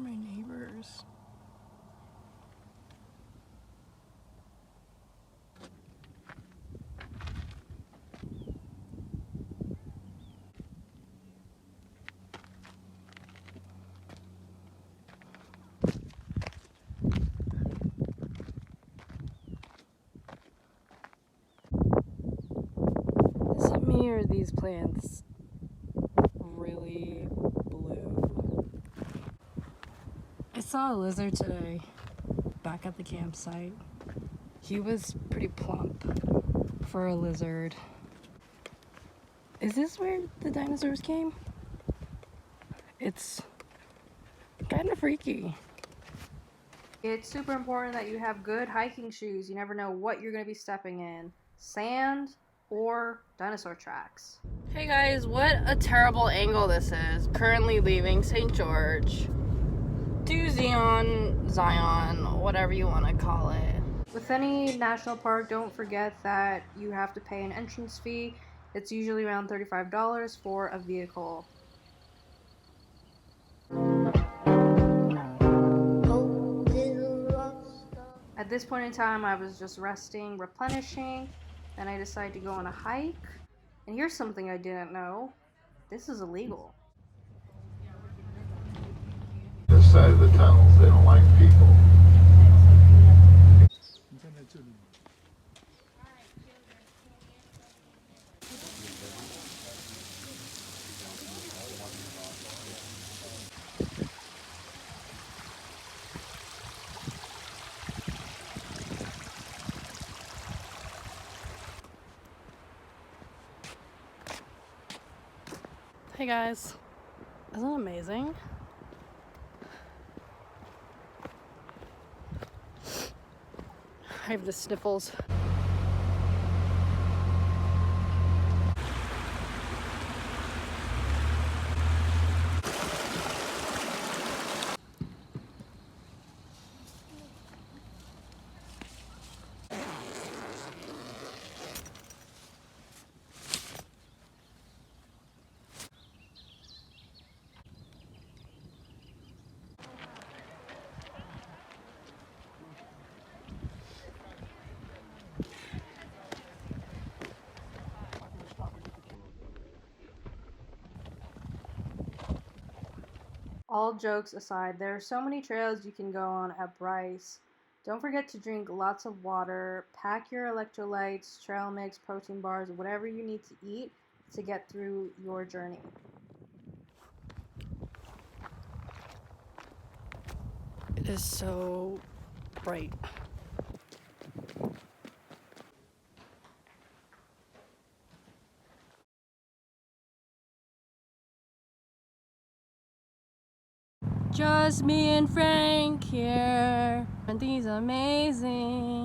my neighbors. Is it me or these plants really blue? I saw a lizard today back at the campsite. He was pretty plump for a lizard. Is this where the dinosaurs came? It's kind of freaky. It's super important that you have good hiking shoes. You never know what you're going to be stepping in. Sand or dinosaur tracks. Hey guys, what a terrible angle this is. Currently leaving St. George to Zion, whatever you want to call it. With any national park, don't forget that you have to pay an entrance fee. It's usually around $35 for a vehicle. At this point in time, I was just resting, replenishing, then I decided to go on a hike. And here's something I didn't know. This is illegal. This side of the tunnels, they don't like people. Hey guys, isn't it amazing? I have the sniffles. All jokes aside, there are so many trails you can go on at Bryce. Don't forget to drink lots of water, pack your electrolytes, trail mix, protein bars, whatever you need to eat to get through your journey. It is so bright. Just me and Frank here, and he's amazing.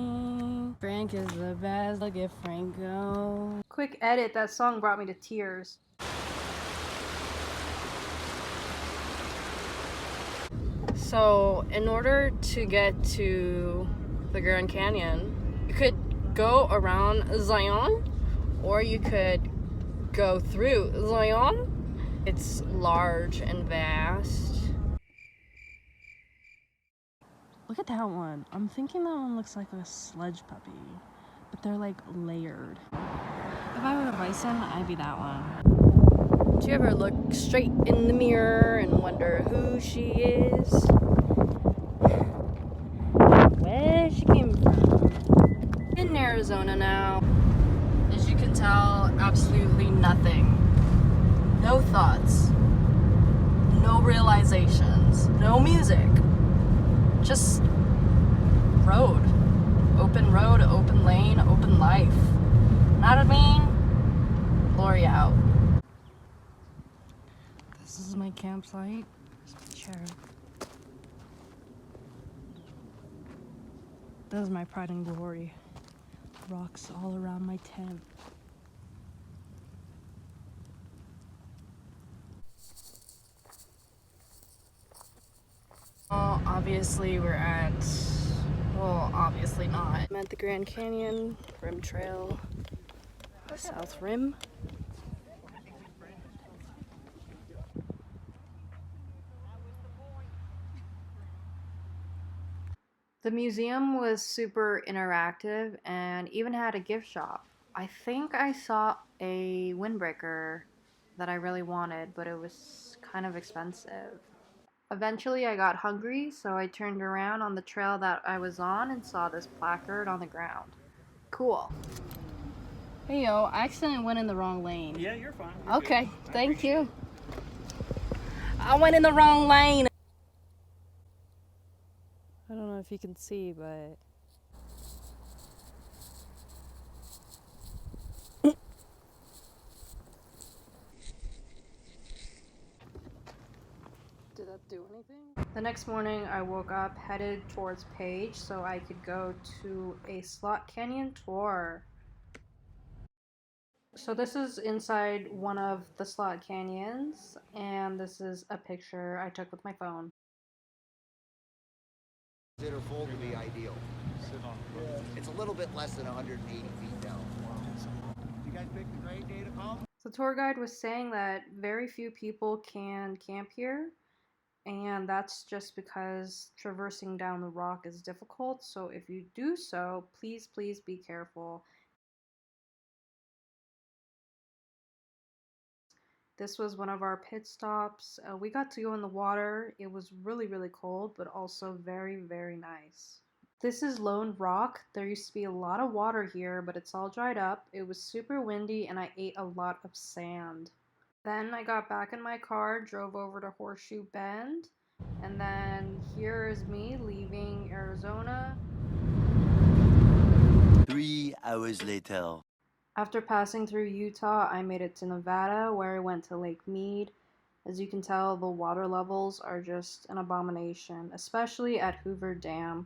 Frank is the best, look at Frank go. Quick edit, that song brought me to tears. So, in order to get to the Grand Canyon, you could go around Zion, or you could go through Zion. It's large and vast. Look at that one. I'm thinking that one looks like a sledge puppy, but they're like layered. If I were a bison, I'd be that one. Do you ever look straight in the mirror and wonder who she is? Where she came from? In Arizona now. As you can tell, absolutely nothing. No thoughts. No realizations. No music. Just road, open lane, open life. Know what I mean? Glory out. This is my campsite. There's my chair. This is my pride and glory. Rocks all around my tent. Well, obviously we're at, well, obviously not. I'm at the Grand Canyon Rim Trail, South Rim. The museum was super interactive and even had a gift shop. I think I saw a windbreaker that I really wanted, but it was kind of expensive. Eventually, I got hungry, so I turned around on the trail that I was on and saw this placard on the ground. Cool. Hey yo, I accidentally went in the wrong lane. Yeah, you're fine. You're Okay, good. thank you. I went in the wrong lane. I don't know if you can see, but did that do anything? The next morning, I woke up headed towards Page so I could go to a slot canyon tour. So this is inside one of the slot canyons, and this is a picture I took with my phone. Consider full to be ideal. It's a little bit less than 180 feet down. You guys pick the great day to come? The tour guide was saying that very few people can camp here, and that's just because traversing down the rock is difficult. So if you do so, please be careful. This was one of our pit stops. We got to go in the water. It was really cold, but also very nice. This is Lone Rock. There used to be a lot of water here, but it's all dried up. It was super windy and I ate a lot of sand. Then I got back in my car, drove over to Horseshoe Bend, and then here is me leaving Arizona. 3 hours later. After passing through Utah, I made it to Nevada, where I went to Lake Mead. As you can tell, the water levels are just an abomination, especially at Hoover Dam.